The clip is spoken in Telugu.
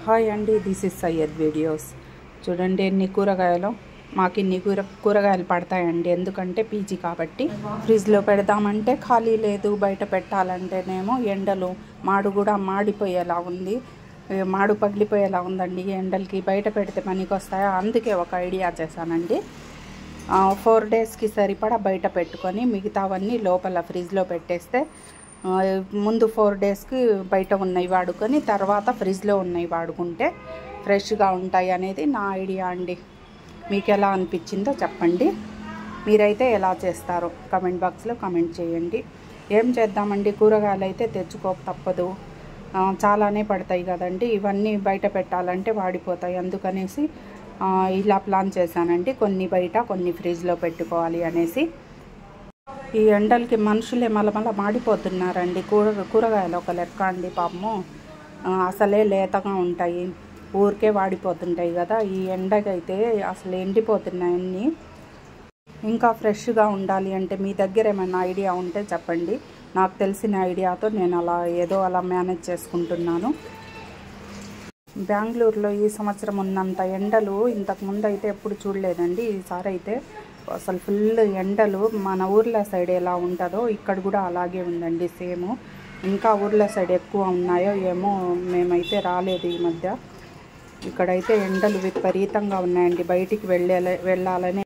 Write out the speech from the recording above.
హాయ్ అండి, దిస్ ఇస్ సయ్యద్ వీడియోస్. చూడండి ఎన్ని కూరగాయలు, మాకు ఇన్ని కూరగాయలు పడతాయండి. ఎందుకంటే పీజీ కాబట్టి ఫ్రిడ్జ్లో పెడదామంటే ఖాళీ లేదు, బయట పెట్టాలంటేనేమో ఎండలు మాడు కూడా మాడిపోయేలా ఉంది, మాడు పగిలిపోయేలా ఉందండి. ఎండలకి బయట పెడితే పనికి వస్తాయా, అందుకే ఒక ఐడియా చేశానండి. 4 డేస్కి సరిపడా బయట పెట్టుకొని మిగతావన్నీ లోపల ఫ్రిడ్జ్లో పెట్టేస్తే ముందు 4 డేస్కి బయట ఉన్నవి వాడుకొని తర్వాత ఫ్రిడ్జ్లో ఉన్నవి వాడుకుంటే ఫ్రెష్గా ఉంటాయి అనేది నా ఐడియా అండి. మీకు ఎలా అనిపించిందో చెప్పండి. మీరైతే ఎలా చేస్తారో కమెంట్ బాక్స్లో కమెంట్ చేయండి. ఏం చేద్దామండి, కూరగాయలు అయితే తెచ్చుకోక తప్పదు, చాలానే పడతాయి కదండి. ఇవన్నీ బయట పెట్టాలంటే వాడిపోతాయి. అందుకనేసి ఇలా ప్లాన్ చేశానండి. కొన్ని బయట కొన్ని ఫ్రిడ్జ్లో పెట్టుకోవాలి అనేసి. ఈ ఎండలకి మనుషులే మలమల మాడిపోతున్నారండి. కూరగాయలు ఒక లెక్క అండి, పాపము అసలే లేతగా ఉంటాయి, ఊరికే వాడిపోతుంటాయి కదా. ఈ ఎండకైతే అసలు ఎండిపోతున్నాయి అన్నీ. ఇంకా ఫ్రెష్గా ఉండాలి అంటే మీ దగ్గర ఏమైనా ఐడియా ఉంటే చెప్పండి. నాకు తెలిసిన ఐడియాతో నేను అలా మేనేజ్ చేసుకుంటున్నాను. బెంగళూరులో ఈ సంవత్సరం ఉన్నంత ఎండలు ఇంతకుముందు అయితే ఎప్పుడు చూడలేదండి. ఈసారి అయితే అసలు ఫుల్ ఎండలు. మన ఊర్ల సైడ్ ఎలా ఉంటుందో ఇక్కడ కూడా అలాగే ఉందండి, సేమ్. ఇంకా ఊర్ల సైడ్ ఎక్కువ ఉన్నాయో ఏమో, మేమైతే రాలేదు ఈ మధ్య. ఇక్కడైతే ఎండలు విపరీతంగా ఉన్నాయండి. బయటికి వెళ్ళాలనే